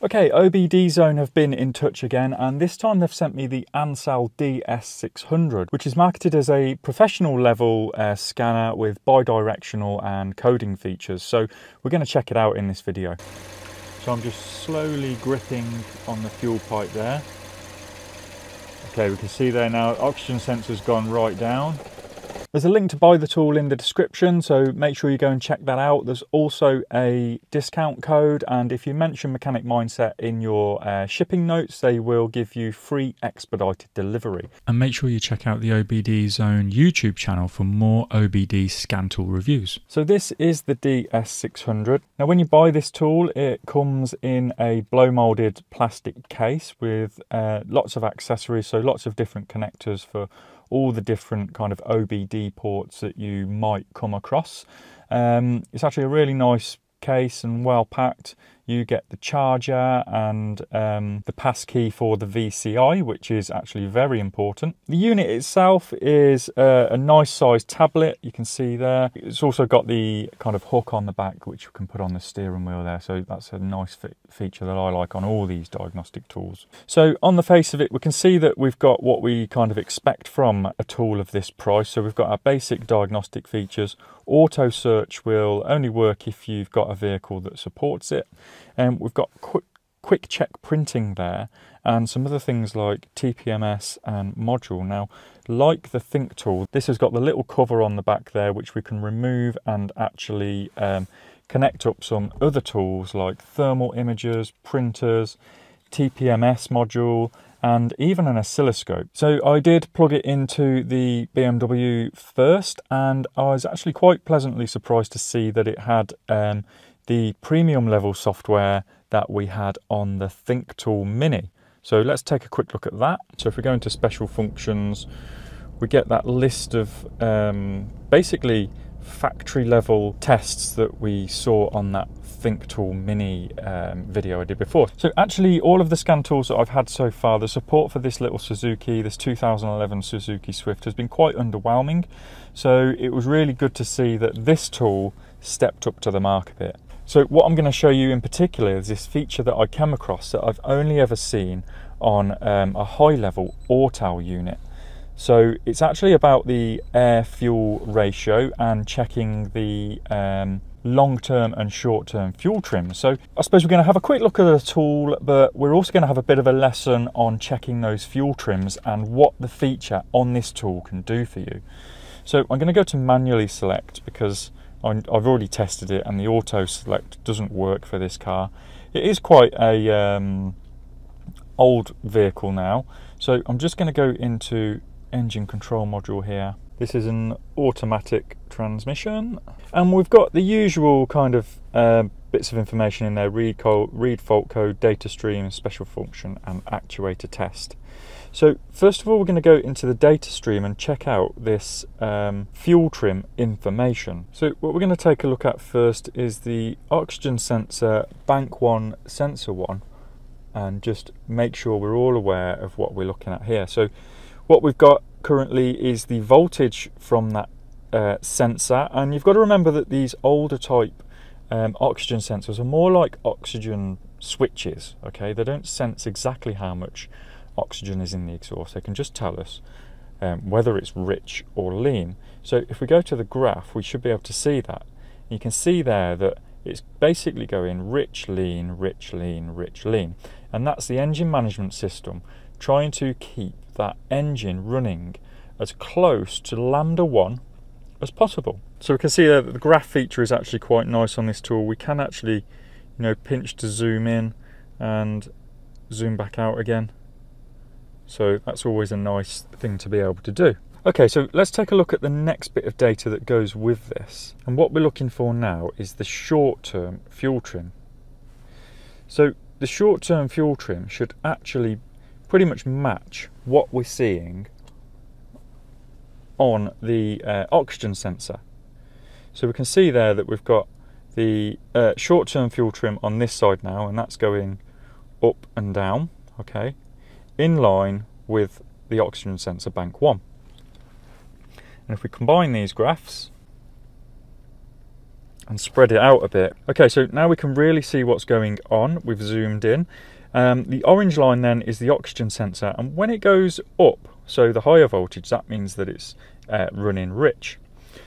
Okay, OBD Zone have been in touch again, and this time they've sent me the Ancel DS600, which is marketed as a professional level scanner with bi-directional and coding features. So we're going to check it out in this video. So I'm just slowly gripping on the fuel pipe there. Okay, we can see there now, oxygen sensor's gone right down. There's a link to buy the tool in the description, so make sure you go and check that out. There's also a discount code, and if you mention Mechanic Mindset in your shipping notes, they will give you free expedited delivery. And make sure you check out the OBD Zone YouTube channel for more OBD scan tool reviews. So this is the DS600. Now when you buy this tool, it comes in a blow molded plastic case with lots of accessories, so lots of different connectors for all the different kind of OBD ports that you might come across. It's actually a really nice case and well packed. You get the charger and the passkey for the VCI, which is actually very important. The unit itself is a nice sized tablet, you can see there. It's also got the kind of hook on the back which you can put on the steering wheel there, so that's a nice feature that I like on all these diagnostic tools. So on the face of it, we can see that we've got what we kind of expect from a tool of this price. So we've got our basic diagnostic features. Auto search will only work if you've got a vehicle that supports it. And we've got quick check printing there, and some other things like TPMS and module. Now, like the Think tool, this has got the little cover on the back there which we can remove and actually connect up some other tools like thermal imagers, printers, TPMS module, and even an oscilloscope. So I did plug it into the BMW first, and I was actually quite pleasantly surprised to see that it had the premium level software that we had on the Think tool Mini. So let's take a quick look at that. So if we go into special functions, we get that list of basically factory level tests that we saw on that Think tool Mini video I did before. So actually all of the scan tools that I've had so far, the support for this little Suzuki, this 2011 Suzuki Swift, has been quite underwhelming. So it was really good to see that this tool stepped up to the mark a bit. So what I'm going to show you in particular is this feature that I came across that I've only ever seen on a high level auto unit. So it's actually about the air fuel ratio and checking the long-term and short-term fuel trims. So I suppose we're going to have a quick look at the tool, but we're also going to have a bit of a lesson on checking those fuel trims and what the feature on this tool can do for you. So I'm going to go to manually select because I've already tested it and the auto select doesn't work for this car. It is quite a old vehicle now, so I'm just going to go into engine control module here. This is an automatic transmission, and we've got the usual kind of bits of information in there: read fault code, data stream, special function, and actuator test. So first of all, we're going to go into the data stream and check out this fuel trim information. So what we're going to take a look at first is the oxygen sensor bank 1 sensor 1, and just make sure we're all aware of what we're looking at here. So what we've got currently is the voltage from that sensor, and you've got to remember that these older type oxygen sensors are more like oxygen switches. Okay, they don't sense exactly how much oxygen is in the exhaust. They can just tell us whether it's rich or lean. So if we go to the graph, we should be able to see that. You can see there that it's basically going rich, lean, rich, lean, rich, lean, and that's the engine management system trying to keep that engine running as close to lambda 1 as possible. So we can see that the graph feature is actually quite nice on this tool. We can actually, pinch to zoom in and zoom back out again. So that's always a nice thing to be able to do. Okay, so let's take a look at the next bit of data that goes with this. And what we're looking for now is the short-term fuel trim. So the short-term fuel trim should actually pretty much match what we're seeing on the oxygen sensor. So we can see there that we've got the short-term fuel trim on this side now, and that's going up and down, okay, in line with the oxygen sensor bank 1. And if we combine these graphs, and spread it out a bit. Okay, so now we can really see what's going on. We've zoomed in. The orange line then is the oxygen sensor, and when it goes up, so the higher voltage, that means that it's running rich.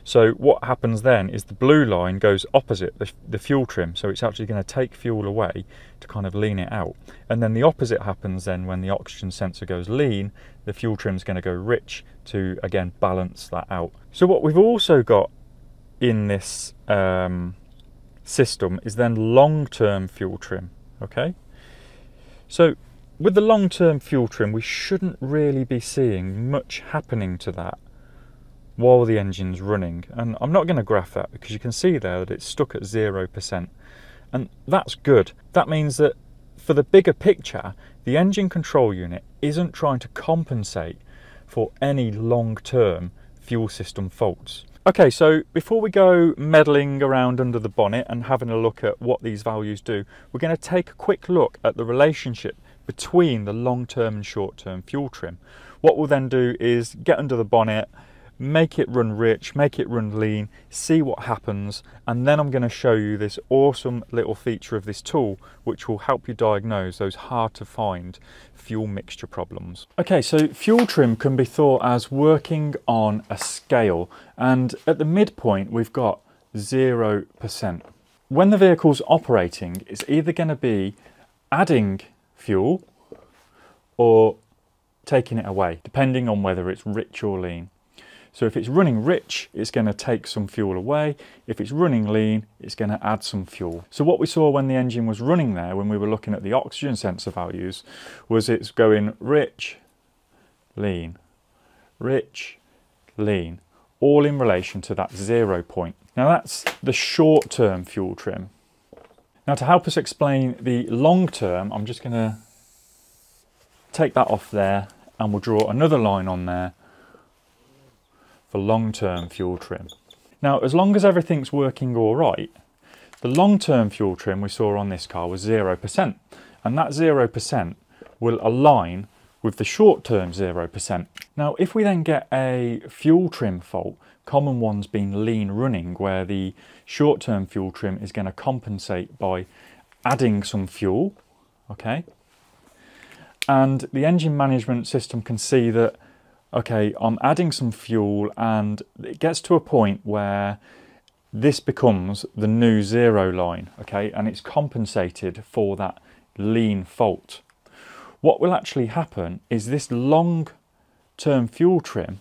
So what happens then is the blue line goes opposite the fuel trim, so it's actually going to take fuel away to kind of lean it out. And then the opposite happens then when the oxygen sensor goes lean, the fuel trim is going to go rich to again balance that out. So what we've also got in this system is then long-term fuel trim. Okay, so with the long-term fuel trim, we shouldn't really be seeing much happening to that while the engine's running. And I'm not going to graph that because you can see there that it's stuck at 0%. And that's good. That means that for the bigger picture, the engine control unit isn't trying to compensate for any long-term fuel system faults. Okay, so before we go meddling around under the bonnet and having a look at what these values do, we're going to take a quick look at the relationship between the long-term and short-term fuel trim. What we'll then do is get under the bonnet, make it run rich, make it run lean, see what happens, and then I'm going to show you this awesome little feature of this tool which will help you diagnose those hard to find fuel mixture problems. Okay, so fuel trim can be thought as working on a scale, and at the midpoint we've got 0%. When the vehicle's operating, it's either going to be adding fuel or taking it away, depending on whether it's rich or lean. So if it's running rich, it's going to take some fuel away. If it's running lean, it's going to add some fuel. So what we saw when the engine was running there, when we were looking at the oxygen sensor values, was it's going rich, lean, all in relation to that 0 point. Now that's the short-term fuel trim. Now to help us explain the long-term, I'm just going to take that off there and we'll draw another line on there for long-term fuel trim. Now, as long as everything's working all right, the long-term fuel trim we saw on this car was 0%, and that 0% will align with the short-term 0%. Now, if we then get a fuel trim fault, common ones being lean running, where the short-term fuel trim is going to compensate by adding some fuel, okay, and the engine management system can see that, okay, I'm adding some fuel, and it gets to a point where this becomes the new 0 line, okay, and it's compensated for that lean fault. What will actually happen is this long-term fuel trim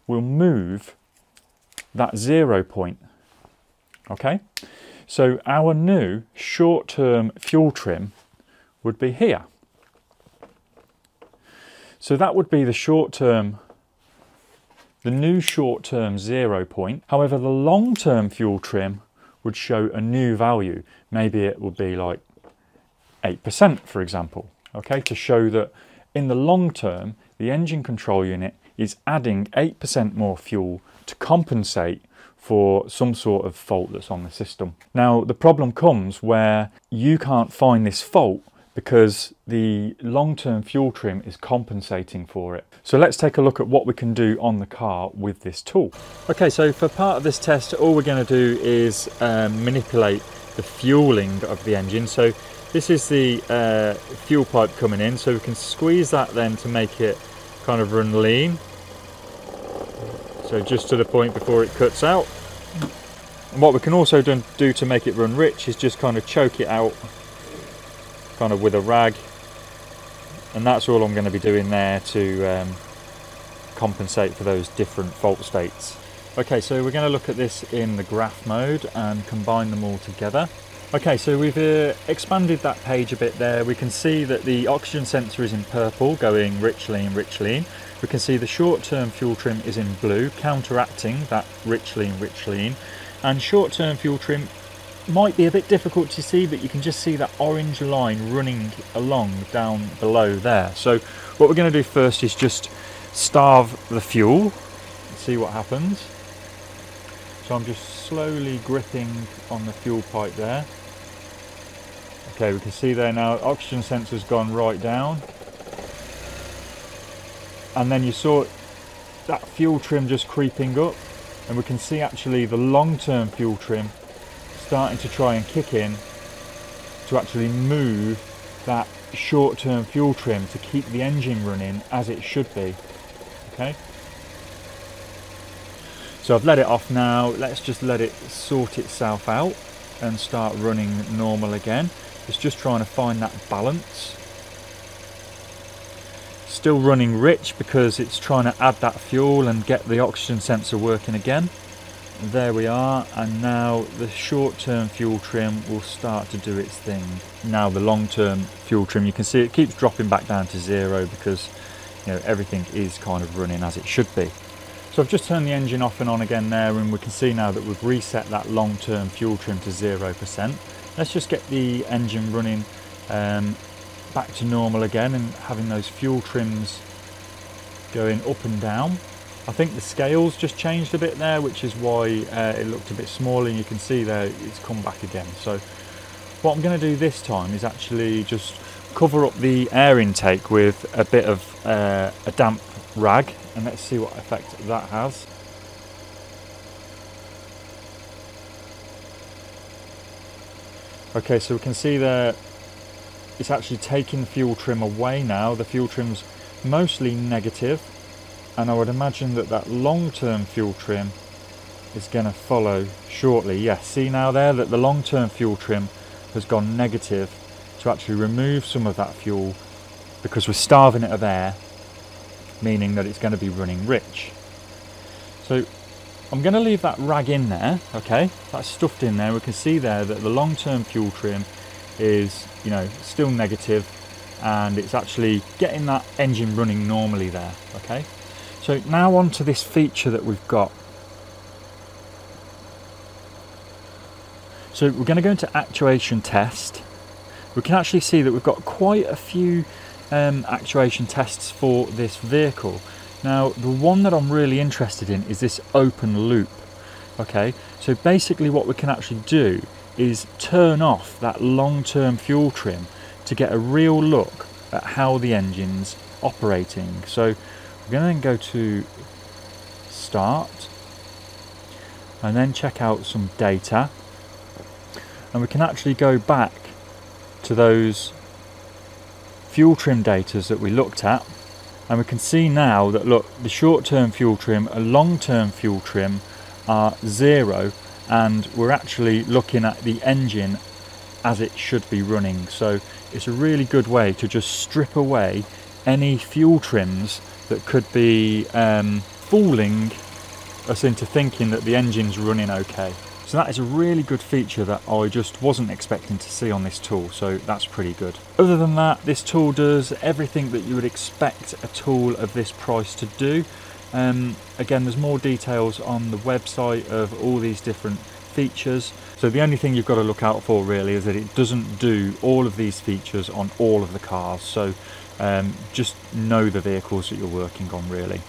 will move that 0 point, okay? So our new short-term fuel trim would be here. So that would be the short-term, the new short-term 0 point. However, the long-term fuel trim would show a new value. Maybe it would be like 8%, for example, okay, to show that in the long term, the engine control unit is adding 8% more fuel to compensate for some sort of fault that's on the system. Now, the problem comes where you can't find this fault because the long-term fuel trim is compensating for it. So let's take a look at what we can do on the car with this tool. Okay, so for part of this test, all we're going to do is manipulate the fueling of the engine. So this is the fuel pipe coming in, so we can squeeze that then to make it kind of run lean. So just to the point before it cuts out. And what we can also do to make it run rich is just kind of choke it out kind of with a rag, and that's all I'm going to be doing there to compensate for those different fault states. Okay, so we're going to look at this in the graph mode and combine them all together. Okay, so we've expanded that page a bit there. We can see that the oxygen sensor is in purple, going rich, lean, rich, lean. We can see the short-term fuel trim is in blue, counteracting that rich, lean, and short-term fuel trim might be a bit difficult to see, but you can just see that orange line running along down below there. So what we're going to do first is just starve the fuel and see what happens. So I'm just slowly gripping on the fuel pipe there. Okay, we can see there now oxygen sensor's gone right down, and then you saw that fuel trim just creeping up, and we can see actually the long-term fuel trim starting to try and kick in to actually move that short-term fuel trim to keep the engine running as it should be. Okay, so I've let it off now. Let's just let it sort itself out and start running normal again. It's just trying to find that balance. Still running rich because it's trying to add that fuel and get the oxygen sensor working again. There we are, and now the short-term fuel trim will start to do its thing. Now the long-term fuel trim, you can see it keeps dropping back down to 0 because, you know, everything is kind of running as it should be. So I've just turned the engine off and on again there, and we can see now that we've reset that long-term fuel trim to 0%. Let's just get the engine running back to normal again and having those fuel trims going up and down. I think the scales just changed a bit there, which is why it looked a bit smaller. You can see there it's come back again. So what I'm going to do this time is actually just cover up the air intake with a bit of a damp rag, and let's see what effect that has. Okay, so we can see there it's actually taking the fuel trim away now. The fuel trim's mostly negative, and I would imagine that that long-term fuel trim is going to follow shortly. Yes, see now there that the long-term fuel trim has gone negative to actually remove some of that fuel because we're starving it of air, meaning that it's going to be running rich. So I'm going to leave that rag in there, okay, that's stuffed in there. We can see there that the long-term fuel trim is, you know, still negative, and it's actually getting that engine running normally there, okay. So now on to this feature that we've got. So we're going to go into Actuation Test. We can actually see that we've got quite a few actuation tests for this vehicle. Now the one that I'm really interested in is this open loop. Okay, so basically what we can actually do is turn off that long-term fuel trim to get a real look at how the engine's operating. So we're going to then go to Start and then check out some data, and we can actually go back to those fuel trim datas that we looked at, and we can see now that, look, the short-term fuel trim and long-term fuel trim are 0, and we're actually looking at the engine as it should be running. So it's a really good way to just strip away any fuel trims that could be fooling us into thinking that the engine's running okay. So that is a really good feature that I just wasn't expecting to see on this tool, so that's pretty good. Other than that, this tool does everything that you would expect a tool of this price to do. Again, there's more details on the website of all these different features. So the only thing you've got to look out for really is that it doesn't do all of these features on all of the cars. So just know the vehicles that you're working on really.